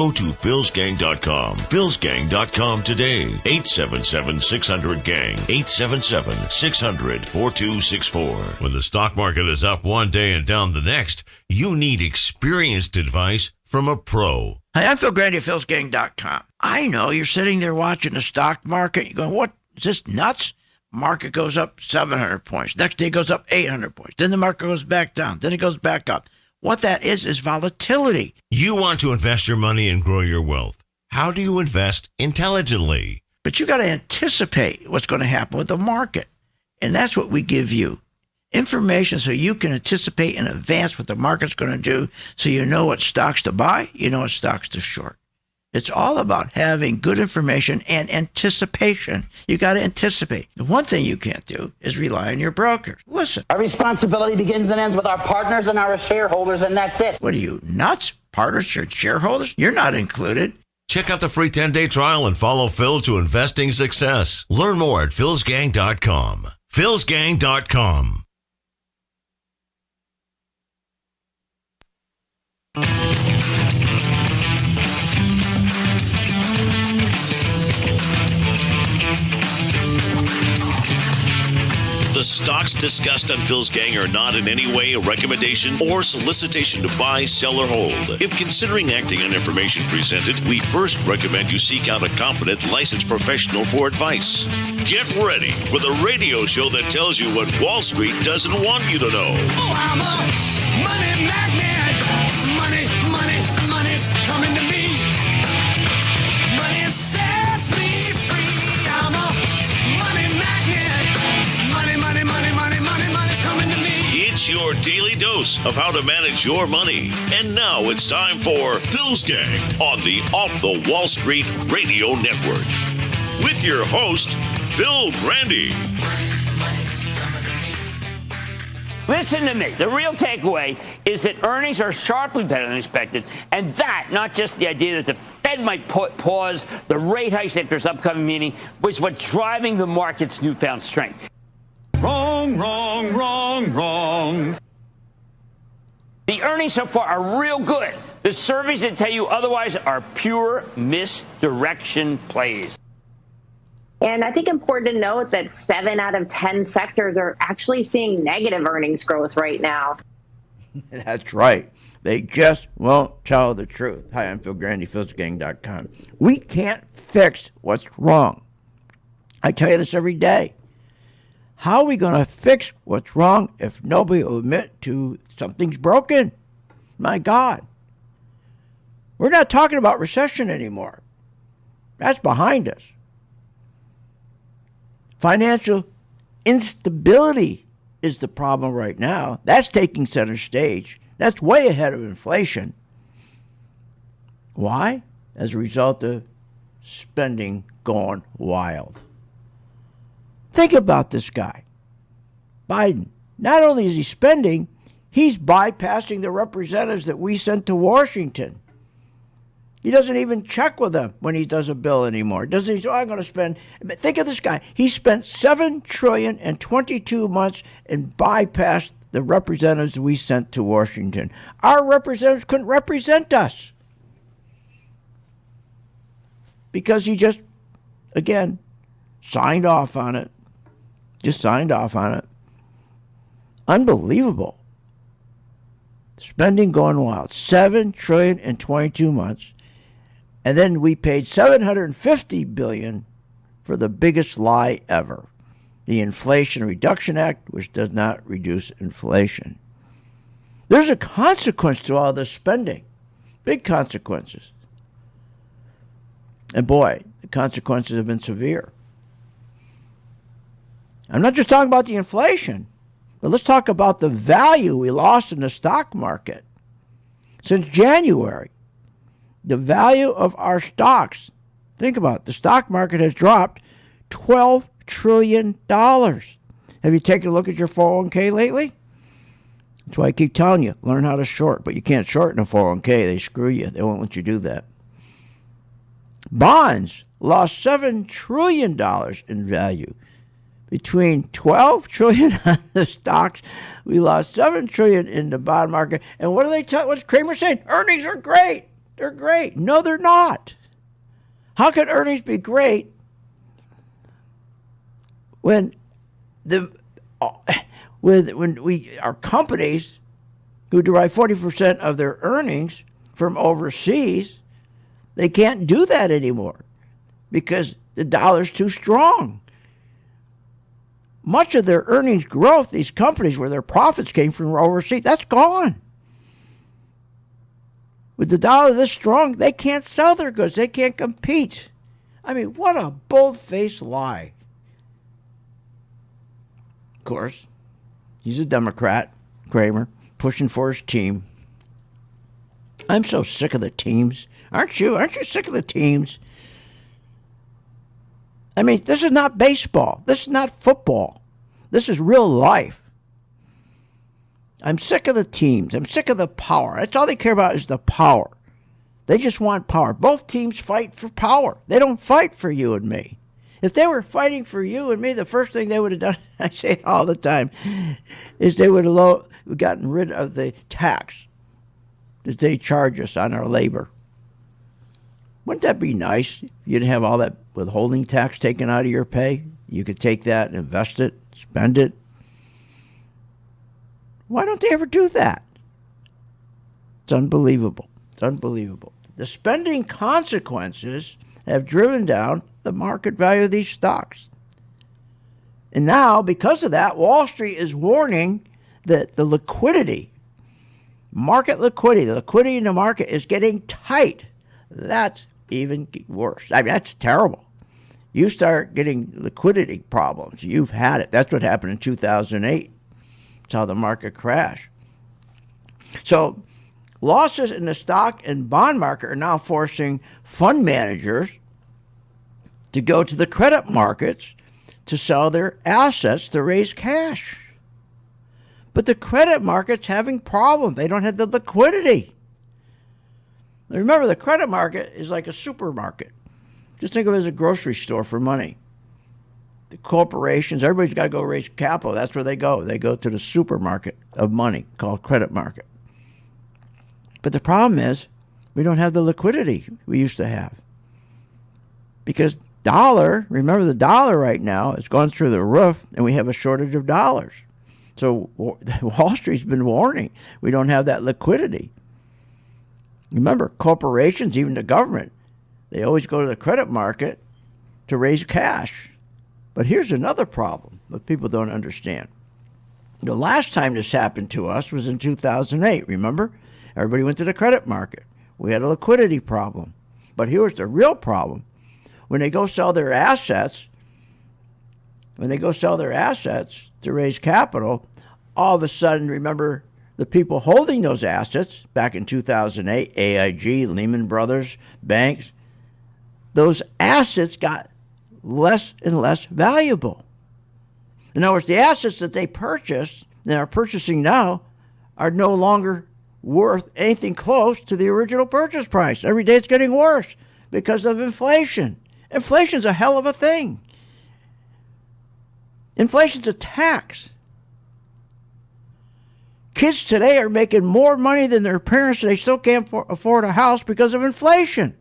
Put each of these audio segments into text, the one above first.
Go to philsgang.com. philsgang.com today. 877-600-GANG. 877-600-4264. When the stock market is up one day and down the next, you need experienced advice from a pro. Hi, I'm Phil Grandy of philsgang.com. I know you're sitting there watching the stock market. You're going, what? Is this nuts? Market goes up 700 points. Next day it goes up 800 points. Then the market goes back down. Then it goes back up. What that is volatility. You want to invest your money and grow your wealth. How do you invest intelligently? But you got to anticipate what's going to happen with the market. And that's what we give you. Information so you can anticipate in advance what the market's going to do, so you know what stocks to buy, you know what stocks to short. It's all about having good information and anticipation. You got to anticipate. The one thing you can't do is rely on your brokers. Listen. Our responsibility begins and ends with our partners and our shareholders, and that's it. What are you, nuts? Partners or shareholders? You're not included. Check out the free 10-day trial and follow Phil to investing success. Learn more at philsgang.com. philsgang.com. The stocks discussed on Phil's Gang are not in any way a recommendation or solicitation to buy, sell, or hold. If considering acting on information presented, we first recommend you seek out a competent, licensed professional for advice. Get ready for the radio show that tells you what Wall Street doesn't want you to know. Oh, I'm a money magnet. Money, money, money's coming to me. Money sets me free. I'm a money magnet. Money, money, money, money, money, money's coming to me. It's your daily dose of how to manage your money. And now it's time for Phil's Gang on the Off the Wall Street Radio Network. With your host, Phil Grandy. Listen to me. The real takeaway is that earnings are sharply better than expected, and that, not just the idea that the Fed might pause the rate hikes after its upcoming meeting, was what's driving the market's newfound strength. Wrong, wrong, wrong, wrong. The earnings so far are real good. The surveys that tell you otherwise are pure misdirection plays. And I think important to note that 7 out of 10 sectors are actually seeing negative earnings growth right now. That's right. They just won't tell the truth. Hi, I'm Phil Grandy, philsgang.com. We can't fix what's wrong. I tell you this every day. How are we going to fix what's wrong if nobody will admit to something's broken? My God. We're not talking about recession anymore. That's behind us. Financial instability is the problem right now. That's taking center stage. That's way ahead of inflation. Why? As a result of spending gone wild. Think about this guy, Biden. Not only is he spending, he's bypassing the representatives that we sent to Washington. He doesn't even check with them when he does a bill anymore. Doesn't he say, I'm going to spend, think of this guy. He spent $7 trillion in 22 months and bypassed the representatives we sent to Washington. Our representatives couldn't represent us because he just, again, signed off on it. Just signed off on it. Unbelievable. Spending going wild. $7 trillion in 22 months. And then we paid $750 billion for the biggest lie ever. The Inflation Reduction Act, which does not reduce inflation. There's a consequence to all this spending. Big consequences. And boy, the consequences have been severe. I'm not just talking about the inflation, but let's talk about the value we lost in the stock market. Since January, the value of our stocks, think about it, the stock market has dropped $12 trillion. Have you taken a look at your 401k lately? That's why I keep telling you, learn how to short, but you can't short in a 401k. They screw you. They won't let you do that. Bonds lost $7 trillion in value. Between $12 trillion on the stocks, we lost $7 trillion in the bond market. And what do they tell? What's Kramer saying? Earnings are great. They're great. No, they're not. How can earnings be great when our companies who derive 40% of their earnings from overseas, they can't do that anymore because the dollar's too strong. Much of their earnings growth, these companies where their profits came from overseas, that's gone. With the dollar this strong, they can't sell their goods. They can't compete. I mean, what a bold-faced lie. Of course, he's a Democrat, Kramer, pushing for his team. I'm so sick of the teams. Aren't you? Aren't you sick of the teams? I mean, this is not baseball. This is not football. This is real life. I'm sick of the teams. I'm sick of the power. That's all they care about is the power. They just want power. Both teams fight for power. They don't fight for you and me. If they were fighting for you and me, the first thing they would have done, I say it all the time, is they would have gotten rid of the tax that they charge us on our labor. Wouldn't that be nice? You didn't have all that withholding tax taken out of your pay. You could take that and invest it, spend it. Why don't they ever do that? It's unbelievable. It's unbelievable. The spending consequences have driven down the market value of these stocks. And now, because of that, Wall Street is warning that the liquidity, market liquidity, the liquidity in the market is getting tight. That's even worse. I mean, that's terrible. You start getting liquidity problems. You've had it. That's what happened in 2008. That's how the market crashed. So losses in the stock and bond market are now forcing fund managers to go to the credit markets to sell their assets to raise cash. But the credit market's having problems. They don't have the liquidity. Remember, the credit market is like a supermarket. Just think of it as a grocery store for money. The corporations, everybody's got to go raise capital. That's where they go. They go to the supermarket of money called credit market. But the problem is we don't have the liquidity we used to have. Because remember the dollar right now is going through the roof and we have a shortage of dollars. So Wall Street's been warning we don't have that liquidity. Remember, corporations, even the government, they always go to the credit market to raise cash. But here's another problem that people don't understand. The last time this happened to us was in 2008, remember? Everybody went to the credit market. We had a liquidity problem. But here's the real problem. When they go sell their assets, to raise capital, all of a sudden, remember, the people holding those assets back in 2008, AIG, Lehman Brothers, banks, those assets got less and less valuable. In other words, the assets that they purchased and are purchasing now are no longer worth anything close to the original purchase price. Every day it's getting worse because of inflation. Inflation's a hell of a thing. Inflation's a tax. Kids today are making more money than their parents, and they still can't afford a house because of inflation.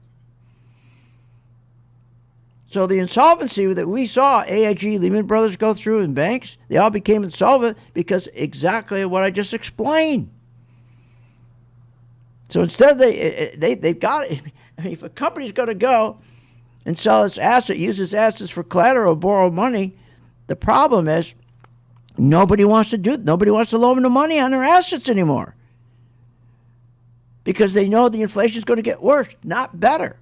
So the insolvency that we saw AIG, Lehman Brothers go through in banks, they all became insolvent because exactly what I just explained. So instead they've got it. I mean, if a company's going to go and sell its asset, use its assets for collateral, borrow money, the problem is nobody wants to loan them money on their assets anymore. Because they know the inflation is going to get worse, not better.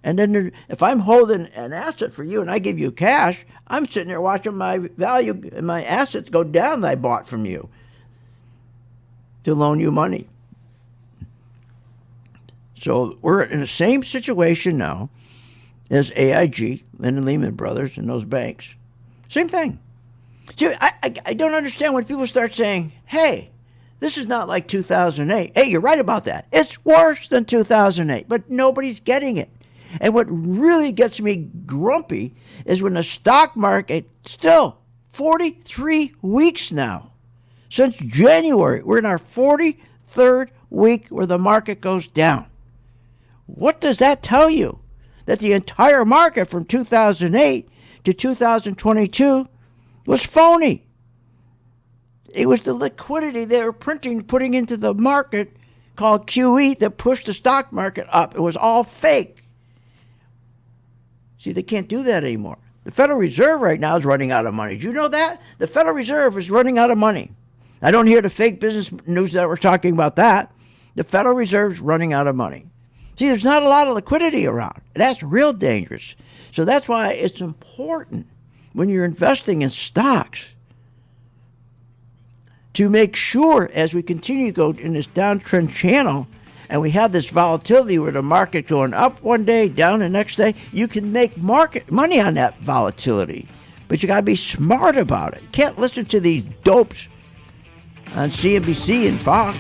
And then if I'm holding an asset for you and I give you cash, I'm sitting there watching my value and my assets go down that I bought from you to loan you money. So we're in the same situation now as AIG and Lehman Brothers and those banks. Same thing. See, I don't understand when people start saying, hey, this is not like 2008. Hey, you're right about that. It's worse than 2008, but nobody's getting it. And what really gets me grumpy is when the stock market, still 43 weeks now, since January, we're in our 43rd week where the market goes down. What does that tell you? That the entire market from 2008 to 2022 was phony. It was the liquidity they were putting into the market called QE that pushed the stock market up. It was all fake. See, they can't do that anymore. The Federal Reserve right now is running out of money. Do you know that? The Federal Reserve is running out of money. I don't hear the fake business news that we're talking about that. The Federal Reserve is running out of money. See, there's not a lot of liquidity around. And that's real dangerous. So that's why it's important when you're investing in stocks to make sure, as we continue to go in this downtrend channel, and we have this volatility where the market going up one day, down the next day, you can make market money on that volatility. But you got to be smart about it. You can't listen to these dopes on CNBC and Fox.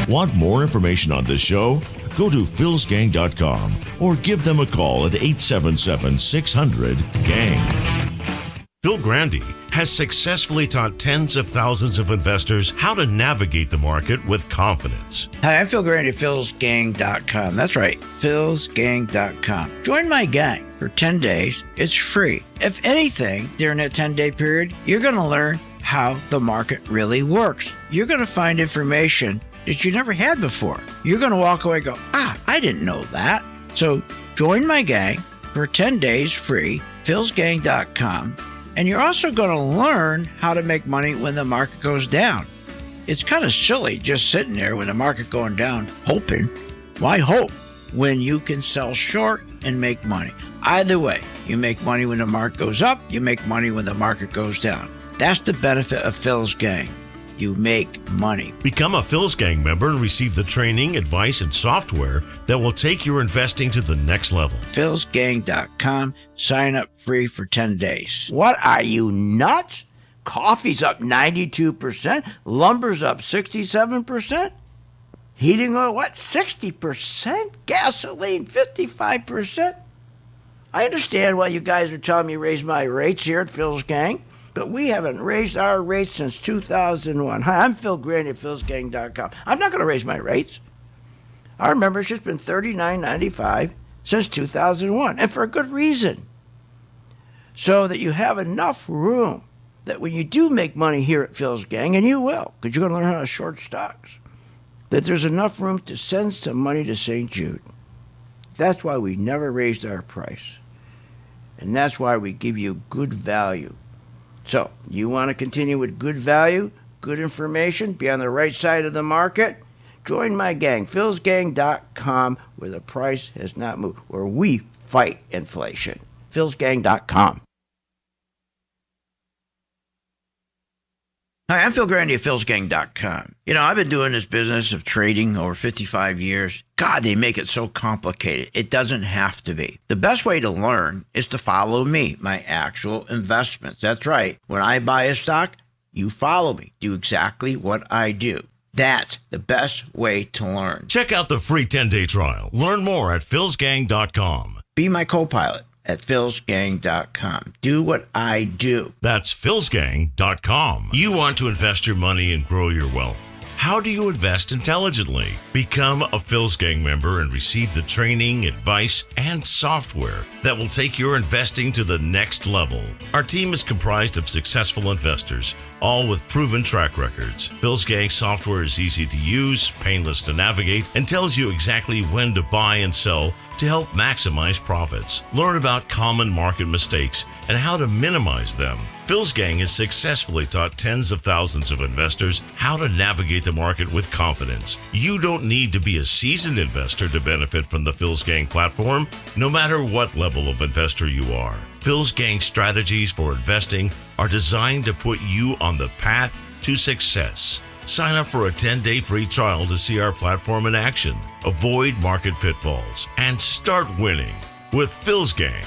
Want more information on this show? Go to philsgang.com or give them a call at 877-600-GANG. Phil Grandy has successfully taught tens of thousands of investors how to navigate the market with confidence. Hi, I'm Phil Grandy at philsgang.com. That's right, philsgang.com. Join my gang for 10 days. It's free. If anything, during that 10-day period, you're going to learn how the market really works. You're going to find information that you never had before. You're going to walk away and go, I didn't know that. So join my gang for 10 days free, philsgang.com. And you're also going to learn how to make money when the market goes down. It's kind of silly just sitting there when the market going down, hoping. Why hope when you can sell short and make money? Either way, you make money when the market goes up, you make money when the market goes down. That's the benefit of Phil's Gang. You make money. Become a Phil's Gang member and receive the training, advice, and software that will take your investing to the next level. philsgang.com. Sign up free for 10 days. What, are you nuts? Coffee's up 92%. Lumber's up 67%. Heating oil, what, 60%? Gasoline, 55%. I understand why you guys are telling me to raise my rates here at Phil's Gang. But we haven't raised our rates since 2001. Hi, I'm Phil Grandy at philsgang.com. I'm not going to raise my rates. Our membership's been $39.95 since 2001, and for a good reason. So that you have enough room that when you do make money here at Phil's Gang, and you will, because you're going to learn how to short stocks, that there's enough room to send some money to St. Jude. That's why we never raised our price. And that's why we give you good value. So, you want to continue with good value, good information, be on the right side of the market? Join my gang, philsgang.com, where the price has not moved, where we fight inflation. philsgang.com. Hi, I'm Phil Grandy at philsgang.com. You know, I've been doing this business of trading over 55 years. God, they make it so complicated. It doesn't have to be. The best way to learn is to follow me, my actual investments. That's right. When I buy a stock, you follow me. Do exactly what I do. That's the best way to learn. Check out the free 10-day trial. Learn more at philsgang.com. Be my co-pilot at philsgang.com. Do what I do. That's philsgang.com. You want to invest your money and grow your wealth. How do you invest intelligently? Become a Phil's Gang member and receive the training, advice, and software that will take your investing to the next level. Our team is comprised of successful investors, all with proven track records. Phil's Gang software is easy to use, painless to navigate, and tells you exactly when to buy and sell to help maximize profits. Learn about common market mistakes and how to minimize them. Phil's Gang has successfully taught tens of thousands of investors how to navigate the market with confidence. You don't need to be a seasoned investor to benefit from the Phil's Gang platform, no matter what level of investor you are. Phil's Gang strategies for investing are designed to put you on the path to success. Sign up for a 10-day free trial to see our platform in action, avoid market pitfalls, and start winning with Phil's Gang.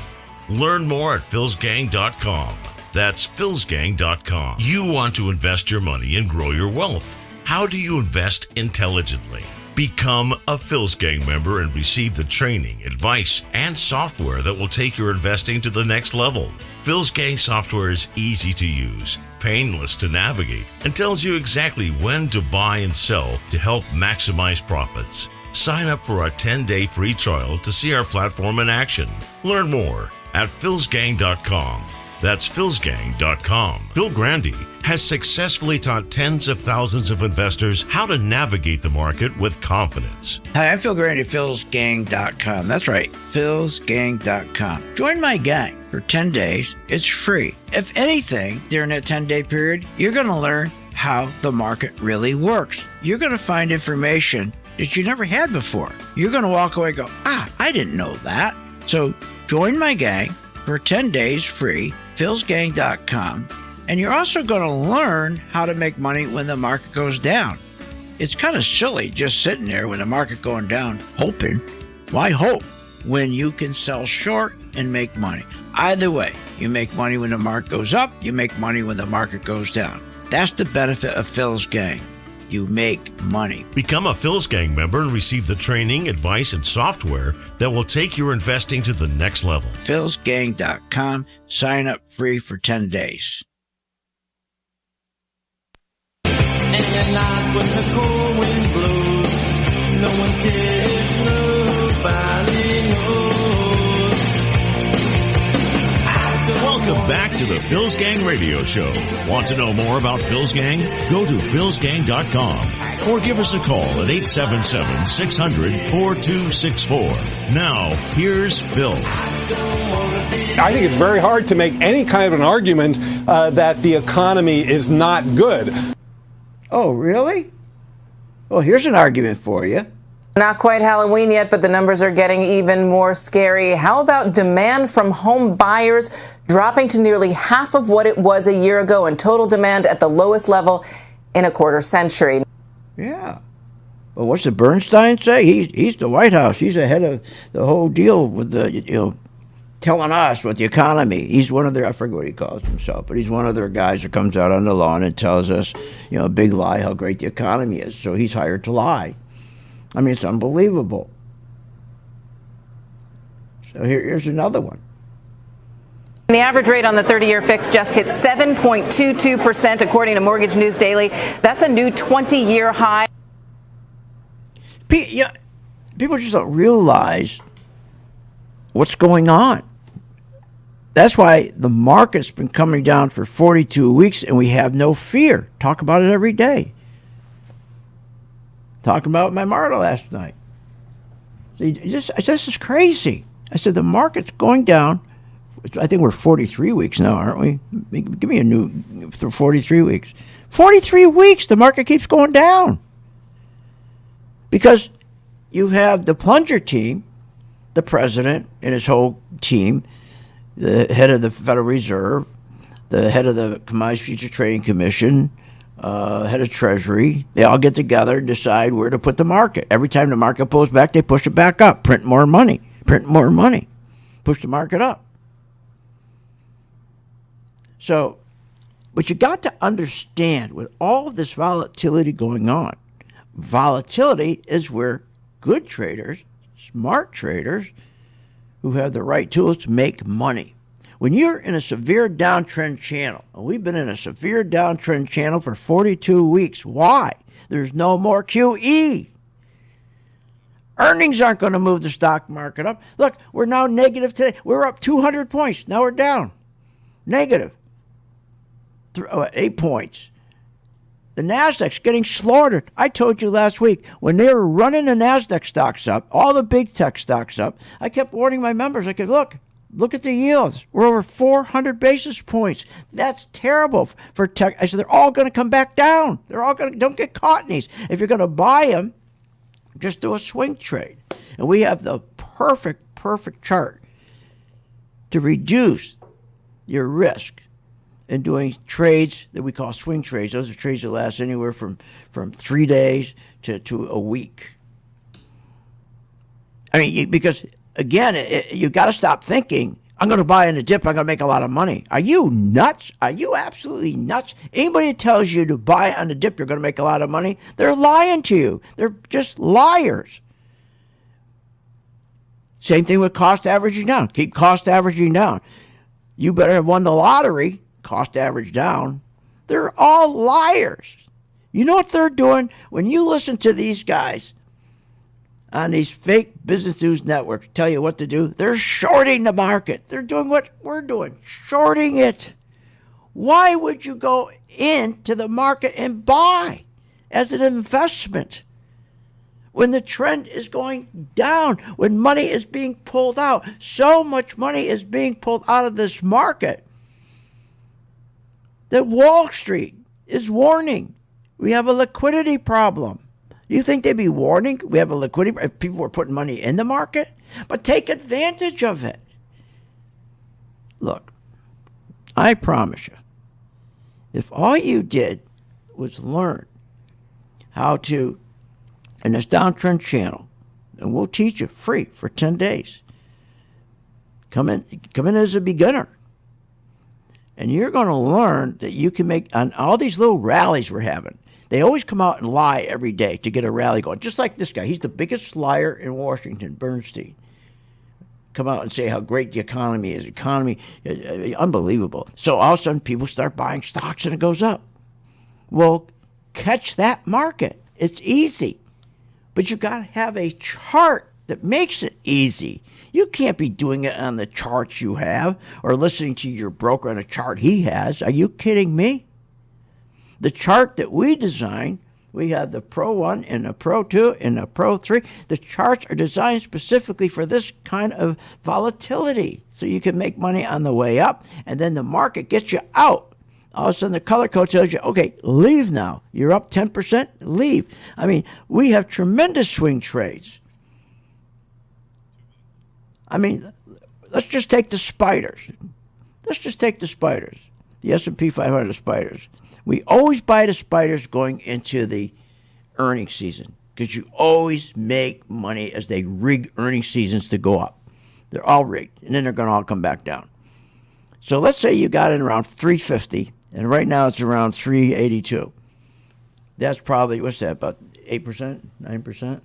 Learn more at philsgang.com. That's philsgang.com. You want to invest your money and grow your wealth. How do you invest intelligently? Become a Phil's Gang member and receive the training, advice, and software that will take your investing to the next level. Phil's Gang software is easy to use, painless to navigate and tells you exactly when to buy and sell to help maximize profits. Sign up for our 10-day free trial to see our platform in action. Learn more at philsgang.com. That's philsgang.com. Phil Grandy has successfully taught tens of thousands of investors how to navigate the market with confidence. Hi, I'm Phil Grandy, philsgang.com. That's right, philsgang.com. Join my gang for 10 days. It's free. If anything, during that 10-day period, you're going to learn how the market really works. You're going to find information that you never had before. You're going to walk away and go, I didn't know that. So join my gang for 10 days free, philsgang.com. And you're also going to learn how to make money when the market goes down. It's kind of silly just sitting there when the market going down, hoping. Why hope when you can sell short and make money? Either way, you make money when the market goes up, you make money when the market goes down. That's the benefit of Phil's Gang. You make money. Become a Phil's Gang member and receive the training, advice, and software that will take your investing to the next level. philsgang.com. Sign up free for 10 days. And at night when the cold wind blows, no one cares, nobody knows. Welcome back to the Phil's Gang Radio Show. Want to know more about Phil's Gang? Go to philsgang.com or give us a call at 877-600-4264. Now, here's Phil. I think it's very hard to make any kind of an argument that the economy is not good. Oh, really? Well, here's an argument for you. Not quite Halloween yet, but the numbers are getting even more scary. How about demand from home buyers dropping to nearly half of what it was a year ago, and total demand at the lowest level in a quarter century? Yeah. Well, what's the Bernstein say? He's the White House. He's ahead of the whole deal with the, telling us what the economy. He's one of their, I forget what he calls himself, but he's one of their guys that comes out on the lawn and tells us, a big lie, how great the economy is. So he's hired to lie. I mean, it's unbelievable. So here's another one. The average rate on the 30-year fix just hit 7.22%, according to Mortgage News Daily. That's a new 20-year high. People just don't realize what's going on. That's why the market's been coming down for 42 weeks, and we have no fear. Talk about it every day. Talking about my Marta last night. This is crazy. I said the market's going down. I think we're 43 weeks now, aren't we? Give me a new 43 weeks. 43 weeks, the market keeps going down. Because you have the plunger team, the president and his whole team, the head of the Federal Reserve, the head of the Commodities Futures Trading Commission, head of Treasury. They all get together and decide where to put the market. Every time the market pulls back, they push it back up, print more money, push the market up. So, but you got to understand, with all of this volatility going on, volatility is where good traders, smart traders, who have the right tools to make money. When you're in a severe downtrend channel, and we've been in a severe downtrend channel for 42 weeks, why? There's no more QE. Earnings aren't going to move the stock market up. Look, we're now negative today. We're up 200 points. Now we're down. Negative. 8 points. The NASDAQ's getting slaughtered. I told you last week, when they were running the NASDAQ stocks up, all the big tech stocks up, I kept warning my members. I said, look at the yields. We're over 400 basis points. That's terrible for tech. I said, they're all going to come back down. Don't get caught in these. If you're going to buy them, just do a swing trade. And we have the perfect chart to reduce your risk in doing trades that we call swing trades. Those are trades that last anywhere from 3 days to a week. I mean, because, again, you got to stop thinking, I'm going to buy in a dip, I'm going to make a lot of money. Are you nuts? Are you absolutely nuts? Anybody that tells you to buy on a dip, you're going to make a lot of money, they're lying to you. They're just liars. Same thing with cost averaging down. Keep cost averaging down. You better have won the lottery, cost average down. They're all liars. You know what they're doing? When you listen to these guys on these fake business news networks tell you what to do, they're shorting the market. They're doing what we're doing, shorting it. Why would you go into the market and buy as an investment when the trend is going down, when money is being pulled out? So much money is being pulled out of this market that Wall Street is warning we have a liquidity problem. You think they'd be warning we have a liquidity problem if people were putting money in the market? But take advantage of it. Look, I promise you, if all you did was learn how to, in this downtrend channel, and we'll teach you free for 10 days. Come in as a beginner. And you're going to learn that you can make, on all these little rallies we're having, they always come out and lie every day to get a rally going. Just like this guy. He's the biggest liar in Washington, Bernstein. Come out and say how great the economy is. Unbelievable. So all of a sudden people start buying stocks and it goes up. Well, catch that market. It's easy. But you've got to have a chart that makes it easy. You can't be doing it on the charts you have or listening to your broker on a chart he has. Are you kidding me? The chart that we design, we have the Pro 1 and the Pro 2 and the Pro 3. The charts are designed specifically for this kind of volatility so you can make money on the way up, and then the market gets you out. All of a sudden, the color code tells you, okay, leave now. You're up 10%, leave. I mean, we have tremendous swing trades. I mean, let's just take the spiders. The S&P 500 spiders. We always buy the spiders going into the earnings season because you always make money as they rig earnings seasons to go up. They're all rigged, and then they're going to all come back down. So let's say you got in around 350, and right now it's around 382. That's probably, what's that, about 8%, 9%?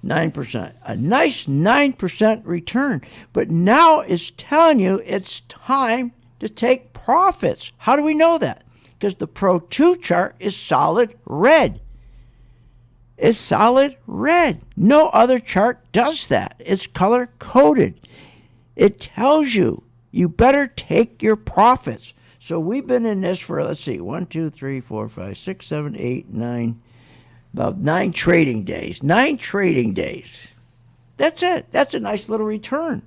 9%. A nice 9% return. But now it's telling you it's time to take profits. How do we know that? Because the Pro 2 chart is solid red. It's solid red. No other chart does that. It's color coded. It tells you you better take your profits. So we've been in this for, let's see, 1, 2, 3, 4, 5, 6, 7, 8, 9, about 9 trading days. 9 trading days. That's it. That's a nice little return.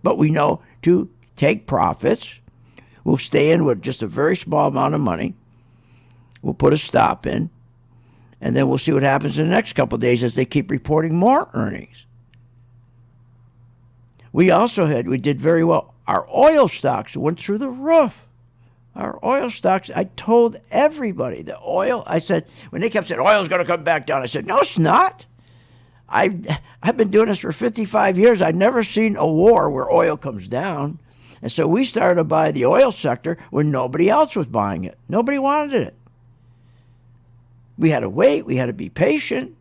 But we know to take profits. We'll stay in with just a very small amount of money. We'll put a stop in. And then we'll see what happens in the next couple of days as they keep reporting more earnings. We did very well. Our oil stocks went through the roof. Our oil stocks, I told everybody, the oil, I said, when they kept saying, oil's going to come back down, I said, no, it's not. I've been doing this for 55 years. I've never seen a war where oil comes down. And so we started to buy the oil sector when nobody else was buying it. Nobody wanted it. We had to wait. We had to be patient.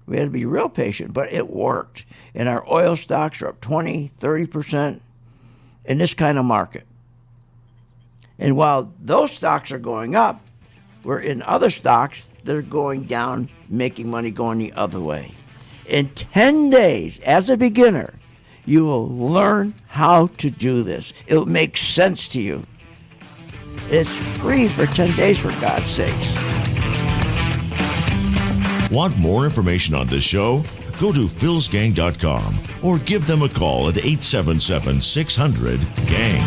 We had to be real patient, but it worked. And our oil stocks are up 20, 30% in this kind of market. And while those stocks are going up, we're in other stocks that are going down, making money going the other way. In 10 days, as a beginner, you will learn how to do this. It'll make sense to you. It's free for 10 days, for God's sakes. Want more information on this show? Go to philsgang.com or give them a call at 877-600-GANG.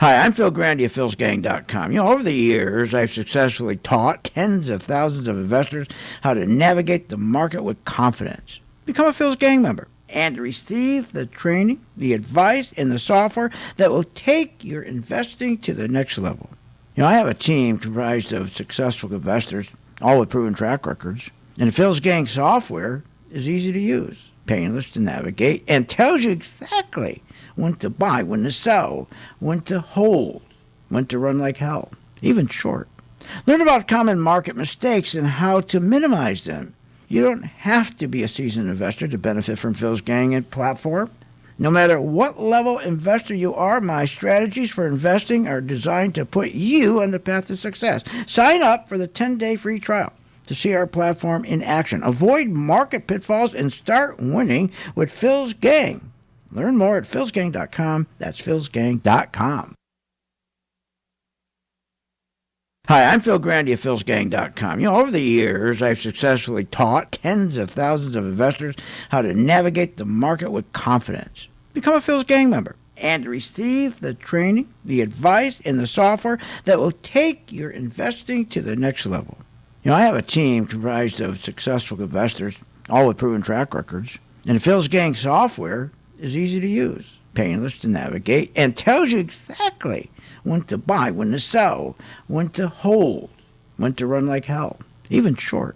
Hi, I'm Phil Grandy of philsgang.com. Over the years, I've successfully taught tens of thousands of investors how to navigate the market with confidence. Become a Phil's Gang member and receive the training, the advice, and the software that will take your investing to the next level. I have a team comprised of successful investors, all with proven track records. And the Phil's Gang software is easy to use, painless to navigate, and tells you exactly when to buy, when to sell, when to hold, when to run like hell, even short. Learn about common market mistakes and how to minimize them. You don't have to be a seasoned investor to benefit from Phil's Gang and platform. No matter what level investor you are, my strategies for investing are designed to put you on the path to success. Sign up for the 10-day free trial to see our platform in action. Avoid market pitfalls and start winning with Phil's Gang. Learn more at philsgang.com. That's philsgang.com. Hi, I'm Phil Grandy of philsgang.com. Over the years, I've successfully taught tens of thousands of investors how to navigate the market with confidence. Become a Phil's Gang member and receive the training, the advice, and the software that will take your investing to the next level. I have a team comprised of successful investors, all with proven track records. And the Phil's Gang software is easy to use, painless to navigate, and tells you exactly when to buy, when to sell, when to hold, when to run like hell, even short.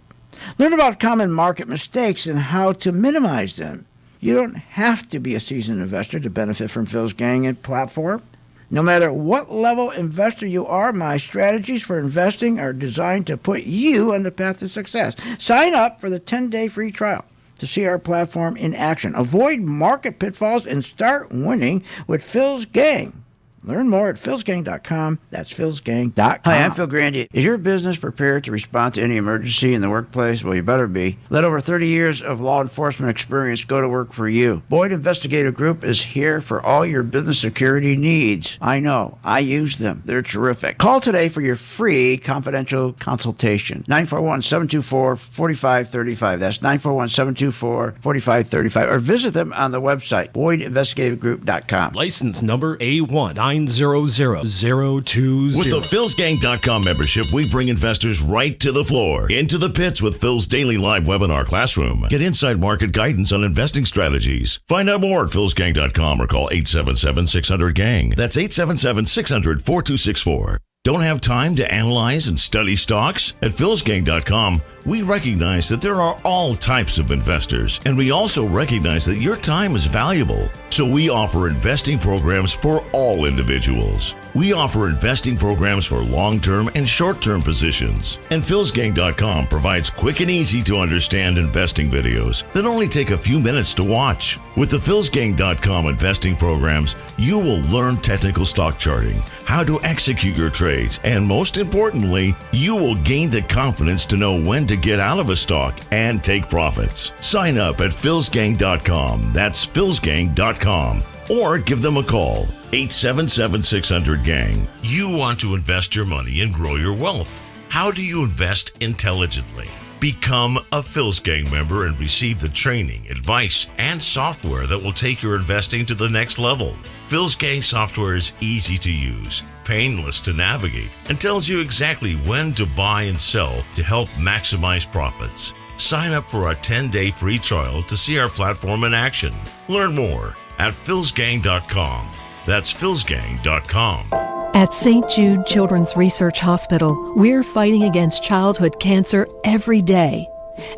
Learn about common market mistakes and how to minimize them. You don't have to be a seasoned investor to benefit from Phil's Gang and platform. No matter what level investor you are, my strategies for investing are designed to put you on the path to success. Sign up for the 10-day free trial to see our platform in action. Avoid market pitfalls and start winning with Phil's Gang. Learn more at philsgang.com. That's philsgang.com. Hi, I'm Phil Grandy. Is your business prepared to respond to any emergency in the workplace? Well, you better be. Let over 30 years of law enforcement experience go to work for you. Boyd Investigative Group is here for all your business security needs. I know. I use them. They're terrific. Call today for your free confidential consultation. 941-724-4535. That's 941-724-4535. Or visit them on the website, boydinvestigativegroup.com. License number A1 900-020. With the philsgang.com membership, we bring investors right to the floor, into the pits with Phil's daily live webinar classroom. Get inside market guidance on investing strategies. Find out more at philsgang.com or call 877-600-GANG. That's 877-600-4264. Don't have time to analyze and study stocks? At philsgang.com, we recognize that there are all types of investors, and we also recognize that your time is valuable. So we offer investing programs for all individuals. We offer investing programs for long-term and short-term positions. And philsgang.com provides quick and easy to understand investing videos that only take a few minutes to watch. With the philsgang.com investing programs, you will learn technical stock charting, how to execute your trades, and most importantly, you will gain the confidence to know when to get out of a stock and take profits. Sign up at philsgang.com. That's philsgang.com. Or give them a call, 877-600-GANG. You want to invest your money and grow your wealth. How do you invest intelligently? Become a Phil's Gang member and receive the training, advice, and software that will take your investing to the next level. Phil's Gang software is easy to use, painless to navigate, and tells you exactly when to buy and sell to help maximize profits. Sign up for a 10-day free trial to see our platform in action. Learn more at philsgang.com. That's philsgang.com. At St. Jude Children's Research Hospital, we're fighting against childhood cancer every day.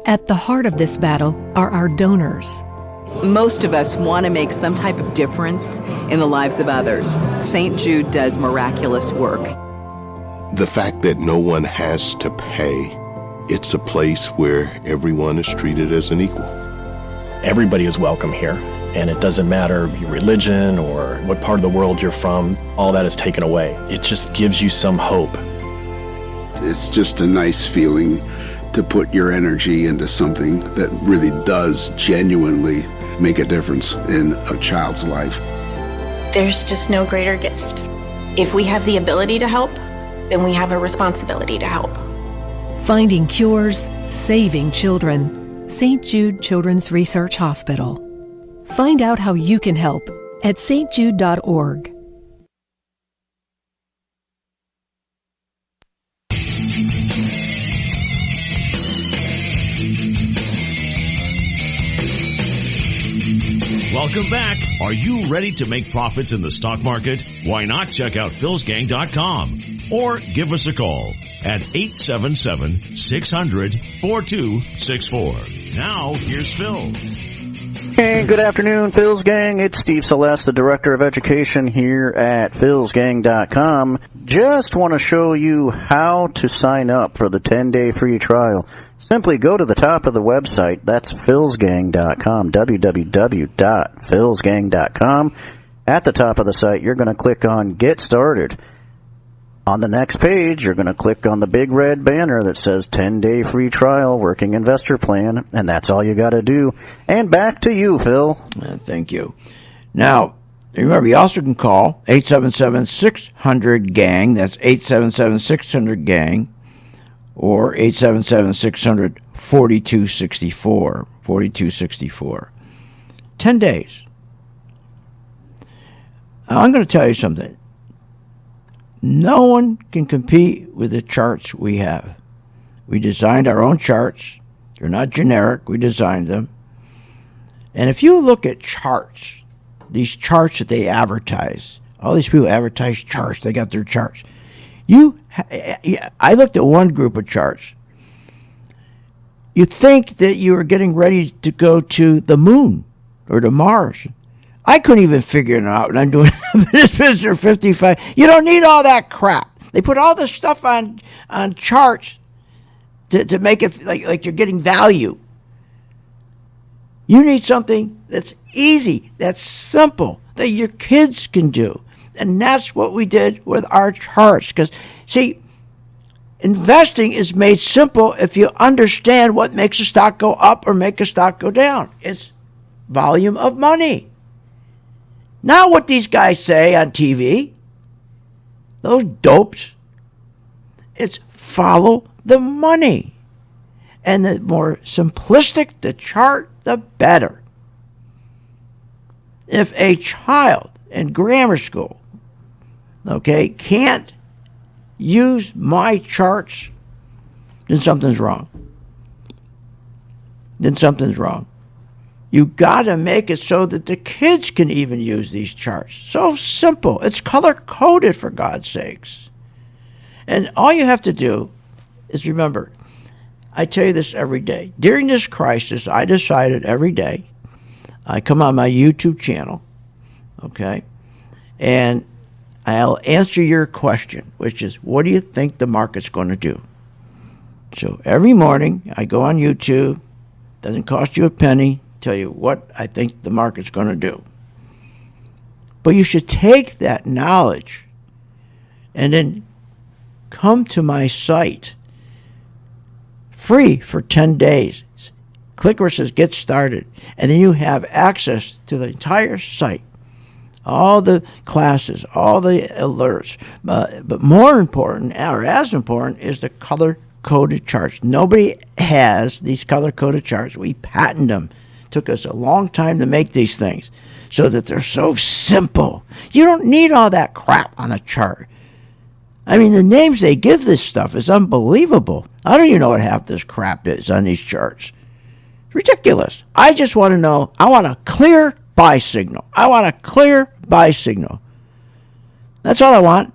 At the heart of this battle are our donors. Most of us want to make some type of difference in the lives of others. St. Jude does miraculous work. The fact that no one has to pay, it's a place where everyone is treated as an equal. Everybody is welcome here. And it doesn't matter your religion or what part of the world you're from, all that is taken away. It just gives you some hope. It's just a nice feeling to put your energy into something that really does genuinely make a difference in a child's life. There's just no greater gift. If we have the ability to help, then we have a responsibility to help. Finding cures, saving children. St. Jude Children's Research Hospital. Find out how you can help at stjude.org. Welcome back. Are you ready to make profits in the stock market? Why not check out philsgang.com or give us a call at 877-600-4264. Now, here's Phil. Hey, good afternoon, Phil's Gang. It's Steve Celeste, the Director of Education here at philsgang.com. Just want to show you how to sign up for the 10-day free trial. Simply go to the top of the website. That's philsgang.com, www.philsgang.com. At the top of the site, you're going to click on Get Started. On the next page, you're going to click on the big red banner that says 10-day free trial working investor plan, and that's all you got to do. And back to you, Phil. Thank you. Now, remember, you also can call 877-600-GANG. That's 877-600-GANG or 877-600-4264. 4264. 10 days. Now, I'm going to tell you something. No one can compete with the charts we have. We designed our own charts. They're not generic. We designed them. And if you look at charts, these charts that they advertise, all these people advertise charts. They got their charts. I looked at one group of charts. You think that you are getting ready to go to the moon or to Mars. I couldn't even figure it out, and I'm doing this business for 55. You don't need all that crap. They put all this stuff on charts to make it like you're getting value. You need something that's easy, that's simple, that your kids can do. And that's what we did with our charts. Because, see, investing is made simple if you understand what makes a stock go up or make a stock go down. It's volume of money. Not what these guys say on TV. Those dopes. It's follow the money. And the more simplistic the chart, the better. If a child in grammar school, can't use my charts, then something's wrong. You got to make it so that the kids can even use these charts. So simple. It's color-coded, for God's sakes. And all you have to do is remember, I tell you this every day. During this crisis, I decided every day, I come on my YouTube channel, and I'll answer your question, which is, what do you think the market's going to do? So every morning, I go on YouTube, doesn't cost you a penny, tell you what I think the market's going to do. But you should take that knowledge and then come to my site free for 10 days. Click where it says Get Started, and then you have access to the entire site, all the classes, all the alerts. But more important, or as important, is the color-coded charts. Nobody has these color-coded charts. We patent them. Took us a long time to make these things so that they're so simple. You don't need all that crap on a chart. I mean, the names they give this stuff is unbelievable. I don't even know what half this crap is on these charts. It's ridiculous. I just want to know, I want a clear buy signal. That's all I want.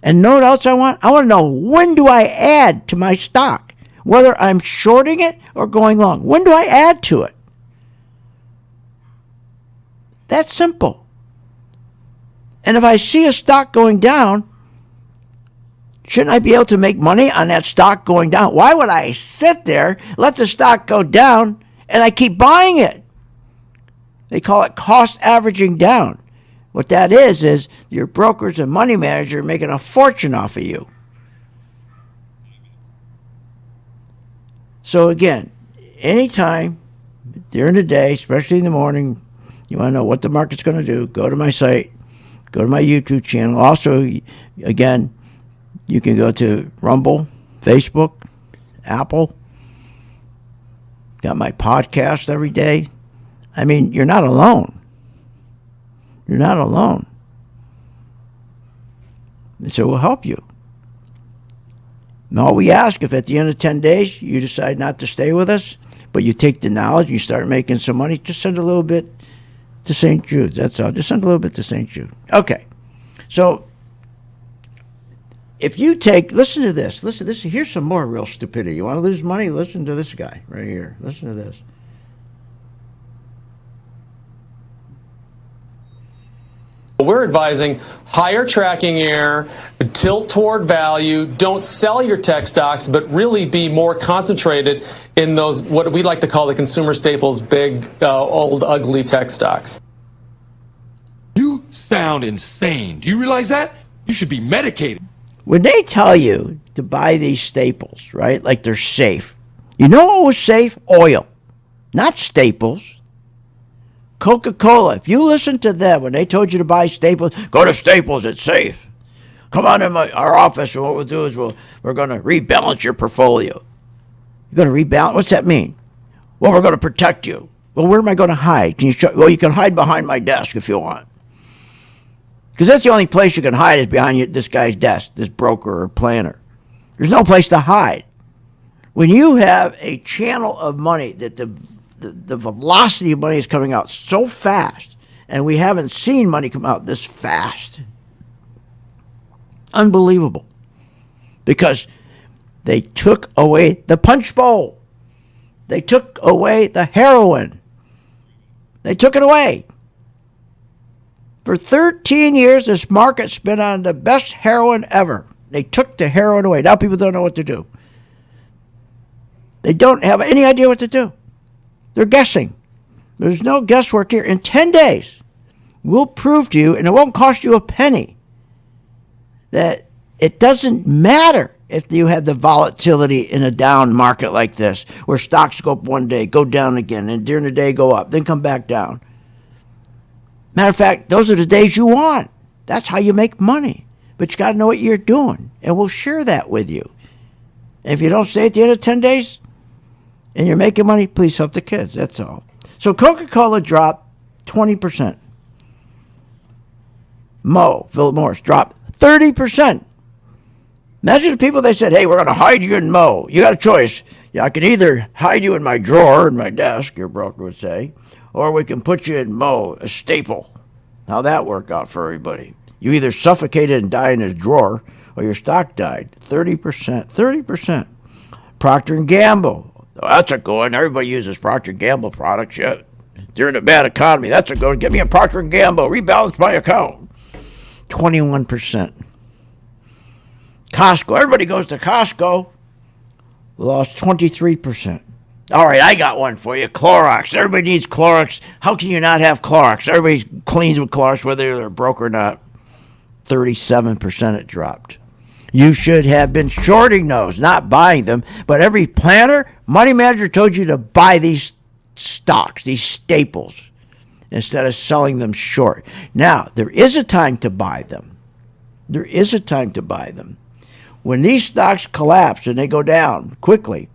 And know what else I want? I want to know, when do I add to my stock? Whether I'm shorting it or going long. When do I add to it? That's simple. And if I see a stock going down, shouldn't I be able to make money on that stock going down? Why would I sit there, let the stock go down, and I keep buying it? They call it cost averaging down. What that is your brokers and money manager making a fortune off of you. So again, anytime during the day, especially in the morning, you want to know what the market's going to do, go to my site, go to my YouTube channel. Also, again, you can go to Rumble, Facebook, Apple. Got my podcast every day. I mean, you're not alone. You're not alone. And so we'll help you. And all we ask, if at the end of 10 days you decide not to stay with us, but you take the knowledge and you start making some money, just send a little bit to St. Jude. That's all. Just send a little bit to St. Jude. Okay. So if you take, listen to this. Listen, here's some more real stupidity. You want to lose money? Listen to this guy right here. Listen to this. We're advising higher tracking error, tilt toward value, don't sell your tech stocks, but really be more concentrated in those, what we like to call the consumer staples, big, old, ugly tech stocks. You sound insane. Do you realize that? You should be medicated. When they tell you to buy these staples, right, like they're safe, you know what was safe? Oil, not staples. Coca-Cola, if you listen to them when they told you to buy Staples, go to Staples, it's safe. Come on in our office, and what we'll do is we're going to rebalance your portfolio. You're going to rebalance? What's that mean? Well, we're going to protect you. Well, where am I going to hide? Can you show? Well, you can hide behind my desk if you want. Because that's the only place you can hide is behind this guy's desk, this broker or planner. There's no place to hide. When you have a channel of money that the velocity of money is coming out so fast, and we haven't seen money come out this fast. Unbelievable. Because they took away the punch bowl. They took away the heroin. They took it away. For 13 years, this market's been on the best heroin ever. They took the heroin away. Now people don't know what to do. They don't have any idea what to do. They're guessing. There's no guesswork here. In 10 days, we'll prove to you, and it won't cost you a penny, that it doesn't matter if you had the volatility in a down market like this, where stocks go up one day, go down again, and during the day go up, then come back down. Matter of fact, those are the days you want. That's how you make money. But you got to know what you're doing, and we'll share that with you. And if you don't stay at the end of 10 days, and you're making money, please help the kids. That's all. So Coca-Cola dropped 20%. Philip Morris, dropped 30%. Imagine the people they said, hey, we're going to hide you in Mo. You got a choice. Yeah, I can either hide you in my drawer, in my desk, your broker would say, or we can put you in Mo, a staple. How'd that work out for everybody? You either suffocated and died in his drawer, or your stock died. 30%. 30%. Procter & Gamble. Oh, that's a good one. Everybody uses Procter & Gamble products yet. During a bad economy, that's a good one. Get me a Procter & Gamble. Rebalance my account. 21%. Costco. Everybody goes to Costco. Lost 23%. All right, I got one for you. Clorox. Everybody needs Clorox. How can you not have Clorox? Everybody cleans with Clorox, whether they're broke or not. 37% it dropped. You should have been shorting those, not buying them. But every planner, money manager told you to buy these stocks, these staples, instead of selling them short. Now, there is a time to buy them. There is a time to buy them. When these stocks collapse and they go down quickly,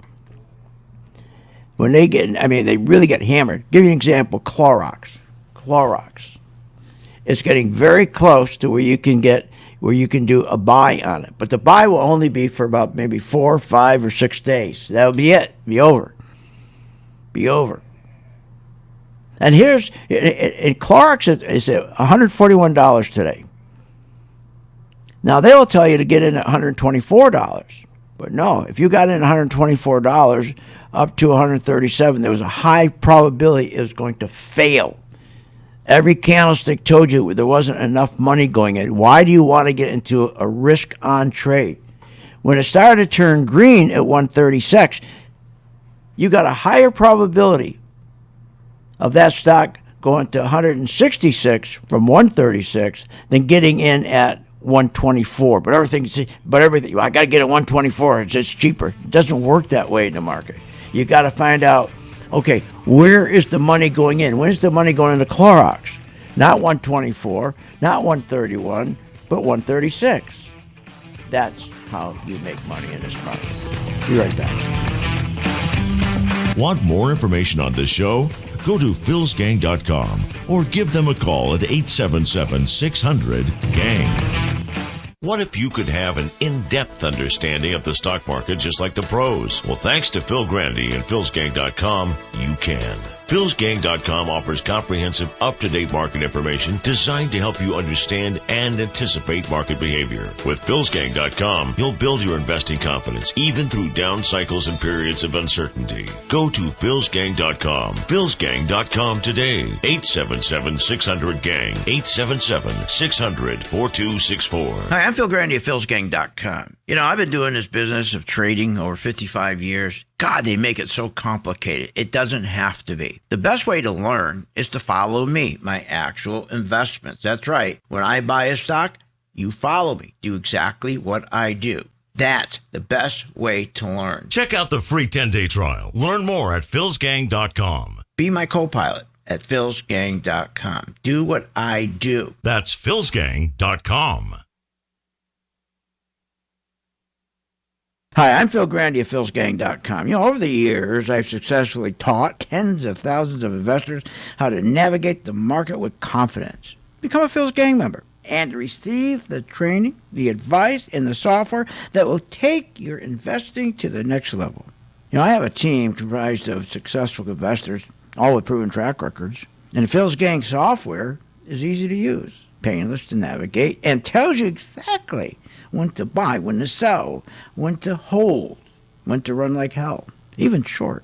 when they they really get hammered. Give you an example, Clorox. Clorox. It's getting very close to where you can do a buy on it. But the buy will only be for about maybe 4, 5, or 6 days. That'll be it. Be over. Be over. And here's, Clorox is at $141 today. Now, they will tell you to get in at $124. But no, if you got in at $124 up to $137, there was a high probability it was going to fail. Every candlestick told you there wasn't enough money going in. Why do you want to get into a risk-on trade? When it started to turn green at 136, you got a higher probability of that stock going to 166 from 136 than getting in at 124. But everything, I got to get at 124. It's just cheaper. It doesn't work that way in the market. You got to find out, okay, where is the money going in? When's the money going into Clorox? Not 124, not 131, but 136. That's how you make money in this market. Be right back. Want more information on this show? Go to philsgang.com or give them a call at 877-600-GANG. What if you could have an in-depth understanding of the stock market just like the pros? Well, thanks to Phil Grandy and philsgang.com, you can. PhilsGang.com offers comprehensive, up-to-date market information designed to help you understand and anticipate market behavior. With PhilsGang.com, you'll build your investing confidence even through down cycles and periods of uncertainty. Go to PhilsGang.com. PhilsGang.com today. 877-600-GANG. 877-600-4264. Hi, I'm Phil Grandy of PhilsGang.com. You know, I've been doing this business of trading over 55 years. God, they make it so complicated. It doesn't have to be. The best way to learn is to follow me, my actual investments. That's right. When I buy a stock, you follow me. Do exactly what I do. That's the best way to learn. Check out the free 10-day trial. Learn more at PhilsGang.com. Be my co-pilot at PhilsGang.com. Do what I do. That's PhilsGang.com. Hi, I'm Phil Grandy of PhilsGang.com. You know, over the years, I've successfully taught tens of thousands of investors how to navigate the market with confidence. Become a Phil's Gang member and receive the training, the advice, and the software that will take your investing to the next level. You know, I have a team comprised of successful investors, all with proven track records. And Phil's Gang software is easy to use, painless to navigate, and tells you exactly when to buy, when to sell, when to hold, when to run like hell, even short.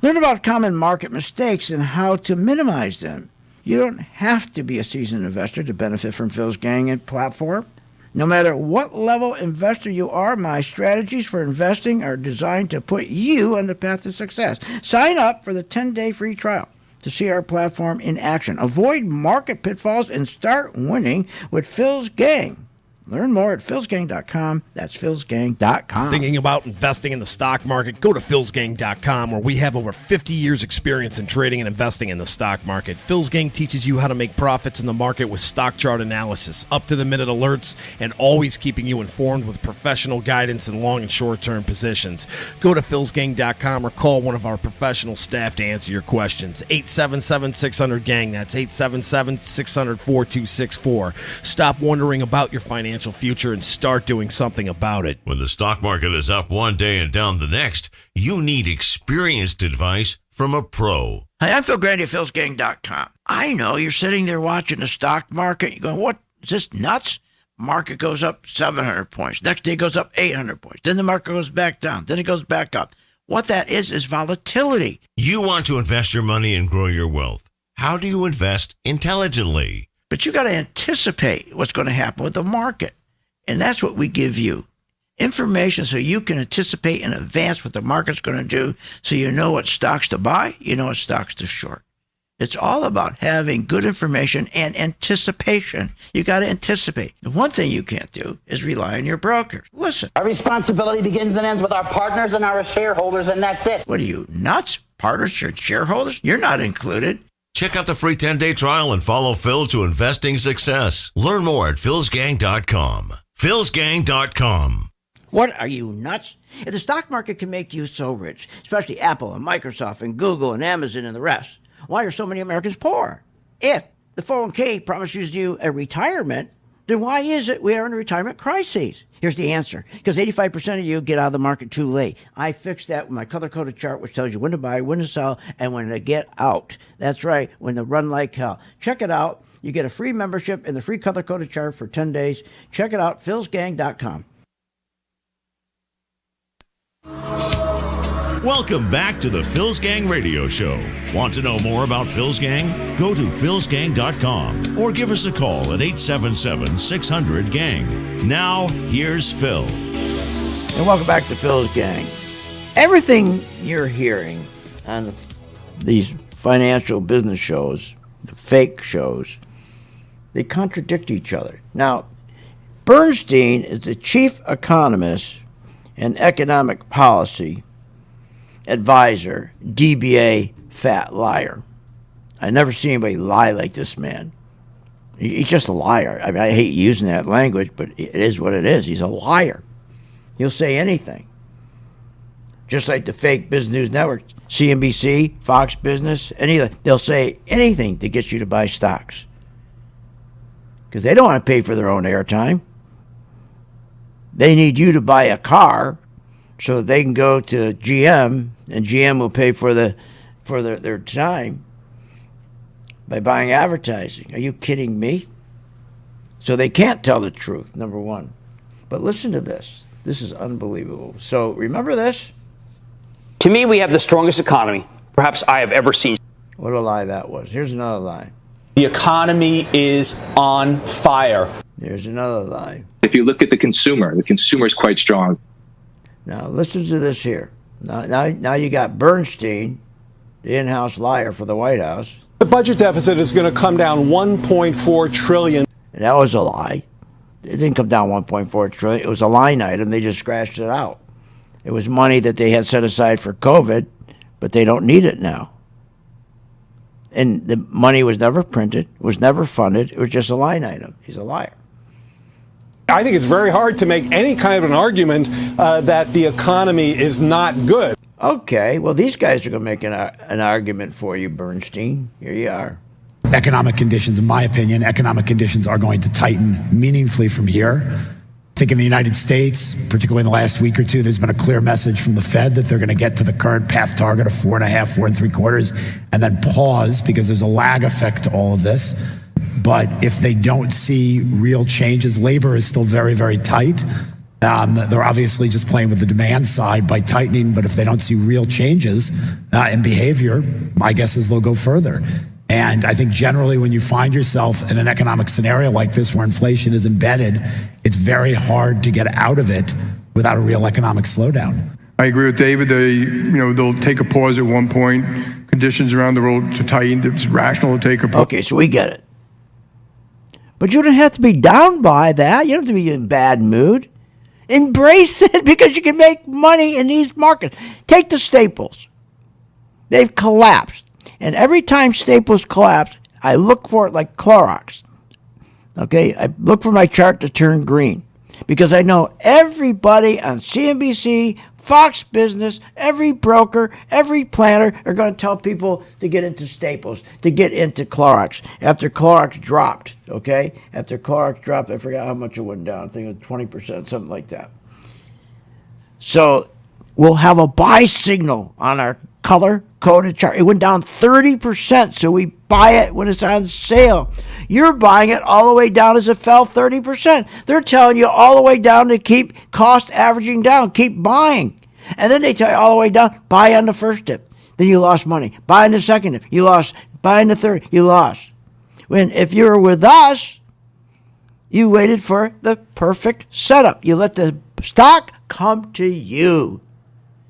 Learn about common market mistakes and how to minimize them. You don't have to be a seasoned investor to benefit from Phil's Gang and platform. No matter what level investor you are, my strategies for investing are designed to put you on the path to success. Sign up for the 10-day free trial to see our platform in action. Avoid market pitfalls and start winning with Phil's Gang. Learn more at philsgang.com. That's philsgang.com. Thinking about investing in the stock market? Go to philsgang.com, where we have over 50 years experience in trading and investing in the stock market. Phil's Gang teaches you how to make profits in the market with stock chart analysis, up-to-the-minute alerts, and always keeping you informed with professional guidance in long and short-term positions. Go to philsgang.com or call one of our professional staff to answer your questions. 877-600-GANG. That's 877-600-4264. Stop wondering about your financial future and start doing something about it. When the stock market is up one day and down the next, you need experienced advice from a pro. Hi, I'm Phil Grandy of PhilsGang.com. I know you're sitting there watching the stock market. You're going, what? Is this nuts? Market goes up 700 points. Next day goes up 800 points. Then the market goes back down. Then it goes back up. What that is volatility. You want to invest your money and grow your wealth. How do you invest intelligently? But you got to anticipate what's going to happen with the market. And that's what we give you. Information so you can anticipate in advance what the market's going to do, so you know what stocks to buy, you know what stocks to short. It's all about having good information and anticipation. You got to anticipate. The one thing you can't do is rely on your brokers. Listen. Our responsibility begins and ends with our partners and our shareholders, and that's it. What are you, nuts? Partners and shareholders? You're not included. Check out the free 10-day trial and follow Phil to investing success. Learn more at philsgang.com. philsgang.com. What, are you nuts? If the stock market can make you so rich, especially Apple and Microsoft and Google and Amazon and the rest, why are so many Americans poor? If the 401k promises you a retirement, then why is it we are in a retirement crisis? Here's the answer. Because 85% of you get out of the market too late. I fixed that with my color-coded chart, which tells you when to buy, when to sell, and when to get out. That's right, when to run like hell. Check it out. You get a free membership and the free color-coded chart for 10 days. Check it out, philsgang.com. Welcome back to the Phil's Gang Radio Show. Want to know more about Phil's Gang? Go to philsgang.com or give us a call at 877-600-GANG. Now, here's Phil. And welcome back to Phil's Gang. Everything you're hearing on these financial business shows, the fake shows, they contradict each other. Now, Bernstein is the chief economist and economic policy advisor, DBA fat liar. I never seen anybody lie like this man. He's just a liar. I mean, I hate using that language, but it is what it is. He's a liar. He'll say anything. Just like the fake Business News Network, CNBC, Fox Business, they'll say anything to get you to buy stocks. Because they don't want to pay for their own airtime. They need you to buy a car so they can go to GM, and GM will pay for for their time by buying advertising. Are you kidding me? So they can't tell the truth, number one. But listen to this. This is unbelievable. So remember this? To me, we have the strongest economy perhaps I have ever seen. What a lie that was. Here's another lie. The economy is on fire. There's another lie. If you look at the consumer is quite strong. Now listen to this here. Now you got Bernstein, the in-house liar for the White House. The budget deficit is going to come down $1.4 trillion. And that was a lie. It didn't come down $1.4 trillion. It was a line item. They just scratched it out. It was money that they had set aside for COVID, but they don't need it now. And the money was never printed, was never funded. It was just a line item. He's a liar. I think it's very hard to make any kind of an argument that the economy is not good. Okay, well, these guys are going to make an argument for you, Bernstein. Here you are. Economic conditions, in my opinion, economic conditions are going to tighten meaningfully from here. I think in the United States, particularly in the last week or two, there's been a clear message from the Fed that they're going to get to the current path target of 4.5%, 4.75%, and then pause because there's a lag effect to all of this. But if they don't see real changes, labor is still very, very tight. They're obviously just playing with the demand side by tightening, but if they don't see real changes in behavior, my guess is they'll go further. And I think generally when you find yourself in an economic scenario like this where inflation is embedded, it's very hard to get out of it without a real economic slowdown. I agree with David. They'll take a pause at one point. Conditions around the world to tighten. It's rational to take a pause. Okay, so we get it. But you don't have to be down by that. You don't have to be in bad mood. Embrace it because you can make money in these markets. Take the staples. They've collapsed. And every time staples collapse, I look for it like Clorox. Okay? I look for my chart to turn green. Because I know everybody on CNBC, Fox Business, every broker, every planner are going to tell people to get into staples, to get into Clorox. After Clorox dropped, okay? After Clorox dropped, I forgot how much it went down. I think it was 20%, something like that. So we'll have a buy signal on our color-coded chart. It went down 30%, so we buy it when it's on sale. You're buying it all the way down as it fell 30%. They're telling you all the way down to keep cost averaging down. Keep buying. And then they tell you all the way down, buy on the first dip. Then you lost money. Buy on the second dip. You lost. Buy on the third. You lost. When if you were with us, you waited for the perfect setup. You let the stock come to you.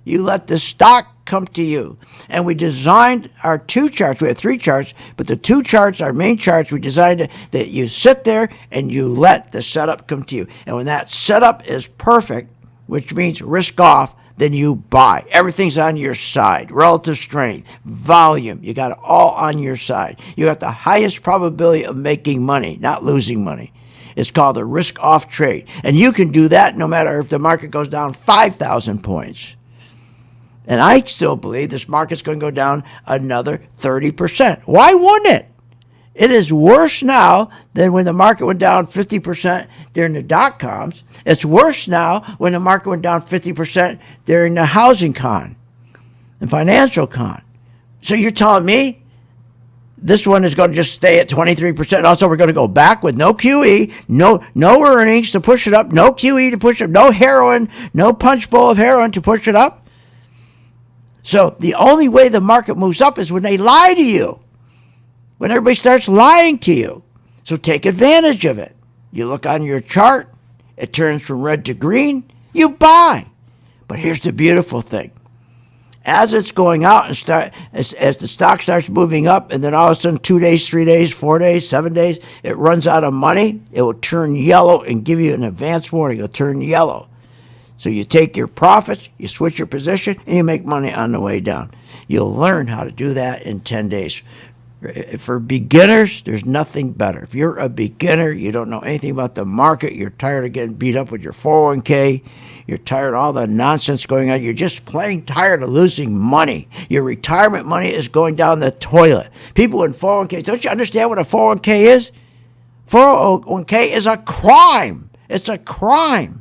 You let the stock come to you. And we designed our two charts. We have three charts, but the two charts, our main charts, we designed it that you sit there and you let the setup come to you. And when that setup is perfect, which means risk off, then you buy. Everything's on your side. Relative strength, volume, you got it all on your side. You got the highest probability of making money, not losing money. It's called a risk off trade. And you can do that no matter if the market goes down 5,000 points. And I still believe this market's going to go down another 30%. Why wouldn't it? It is worse now than when the market went down 50% during the dot-coms. It's worse now when the market went down 50% during the housing con and financial con. So you're telling me this one is going to just stay at 23%. Also, we're going to go back with no QE, no earnings to push it up, no QE to push it up, no heroin, no punch bowl of heroin to push it up. So the only way the market moves up is when they lie to you, when everybody starts lying to you. So take advantage of it. You look on your chart, it turns from red to green, you buy. But here's the beautiful thing. As it's going out and as the stock starts moving up, and then all of a sudden 2 days, 3 days, 4 days, 7 days, it runs out of money, it will turn yellow and give you an advance warning. It'll turn yellow. So you take your profits, you switch your position, and you make money on the way down. You'll learn how to do that in 10 days. For beginners, there's nothing better. If you're a beginner, you don't know anything about the market, you're tired of getting beat up with your 401k, you're tired of all the nonsense going on, you're just plain tired of losing money. Your retirement money is going down the toilet. People in 401k, don't you understand what a 401k is? 401k is a crime. It's a crime.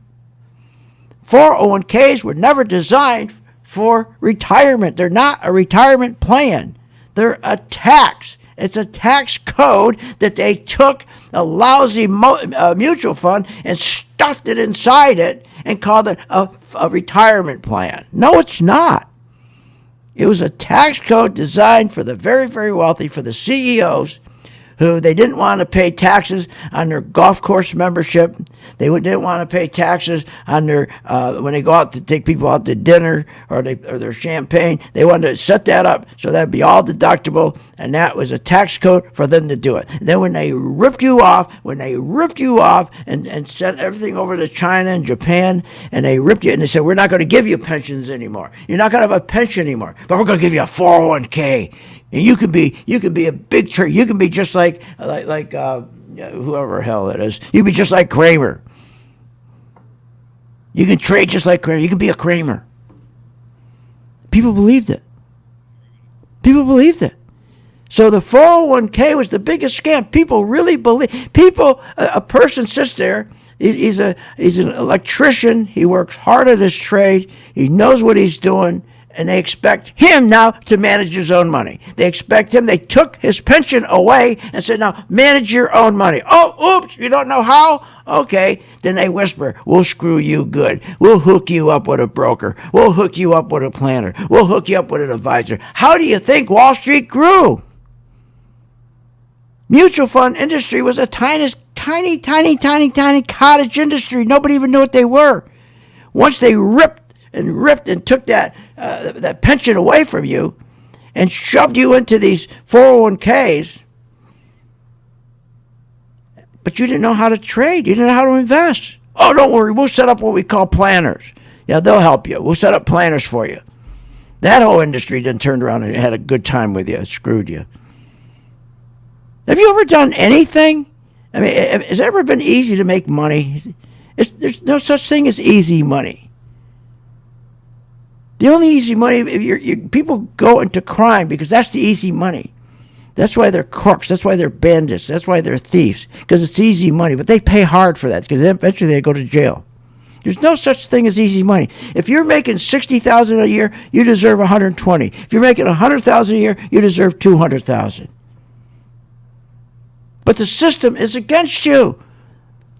401ks were never designed for retirement. They're not a retirement plan. They're a tax. It's a tax code that they took a lousy mutual fund and stuffed it inside it and called it a retirement plan. No, it's not. It was a tax code designed for the very, very wealthy, for the CEOs, who they didn't want to pay taxes on their golf course membership. They didn't want to pay taxes on their when they go out to take people out to dinner or their champagne. They wanted to set that up so that'd be all deductible, and that was a tax code for them to do it. And then when they ripped you off and sent everything over to China and Japan, and they ripped you and they said, we're not going to give you pensions anymore. You're not going to have a pension anymore, but we're going to give you a 401k. And you can be a big trade. You can be just like whoever hell it is. You can be just like Kramer. You can trade just like Kramer. You can be a Kramer. People believed it. So the 401k was the biggest scam. People really believe. A person sits there. He's an electrician. He works hard at his trade. He knows what he's doing. And they expect him now to manage his own money. They expect him. They took his pension away and said, now manage your own money. Oh, oops, you don't know how? Okay. Then they whisper, we'll screw you good. We'll hook you up with a broker. We'll hook you up with a planner. We'll hook you up with an advisor. How do you think Wall Street grew? Mutual fund industry was a tiny cottage industry. Nobody even knew what they were. Once they ripped and took that pension away from you and shoved you into these 401ks, but you didn't know how to trade. You didn't know how to invest. Oh, don't worry. We'll set up what we call planners. Yeah, they'll help you. We'll set up planners for you. That whole industry then turned around and had a good time with you. It screwed you. Have you ever done anything? I mean, has it ever been easy to make money? There's no such thing as easy money. The only easy money, people go into crime because that's the easy money. That's why they're crooks. That's why they're bandits. That's why they're thieves, because it's easy money. But they pay hard for that because eventually they go to jail. There's no such thing as easy money. If you're making $60,000 a year, you deserve $120,000. If you're making $100,000 a year, you deserve $200,000. But the system is against you.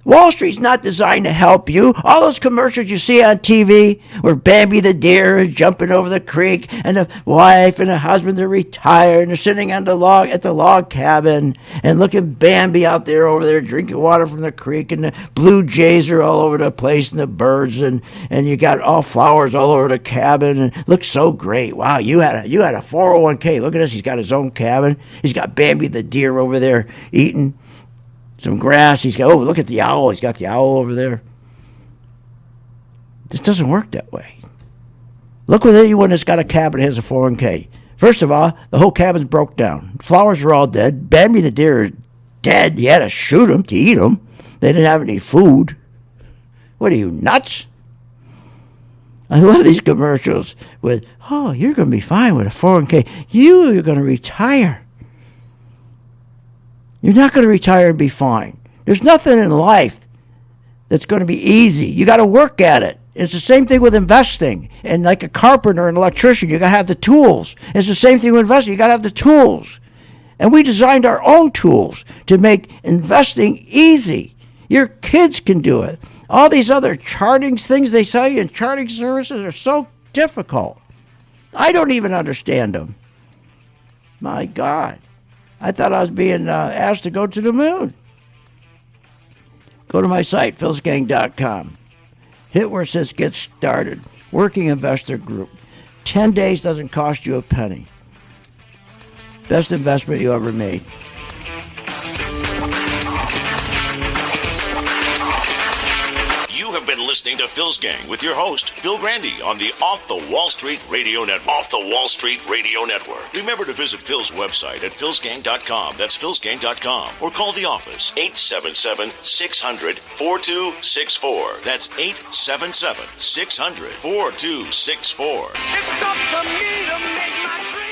Wall Street's not designed to help you. All those commercials you see on TV where Bambi the deer is jumping over the creek and the wife and the husband are retired and they're sitting on the log cabin and looking Bambi out there over there drinking water from the creek, and the blue jays are all over the place and the birds and you got all flowers all over the cabin and it looks so great. Wow, you had a 401k. Look at this. He's got his own cabin. He's got Bambi the deer over there eating some grass. He's got, look at the owl. He's got the owl over there. This doesn't work that way. Look with anyone that's got a cabin that has a 401k. First of all, the whole cabin's broke down. Flowers are all dead. Bambi the deer is dead. You had to shoot him to eat him. They didn't have any food. What are you, nuts? I love these commercials with, you're going to be fine with a 401k. You're going to retire. You're not going to retire and be fine. There's nothing in life that's going to be easy. You got to work at it. It's the same thing with investing. And like a carpenter and electrician, you got to have the tools. It's the same thing with investing. You got to have the tools. And we designed our own tools to make investing easy. Your kids can do it. All these other charting things they sell you in charting services are so difficult. I don't even understand them. My God. I thought I was being asked to go to the moon. Go to my site, philsgang.com. Hit where it says Get Started. Working Investor Group. 10 days doesn't cost you a penny. Best investment you ever made. You have been listening to Phil's Gang with your host, Phil Grandy, on the Off the Wall Street Radio Network. Off the Wall Street Radio Network. Remember to visit Phil's website at philsgang.com. That's philsgang.com. Or call the office, 877-600-4264. That's 877-600-4264. It's up to me to make my dreams.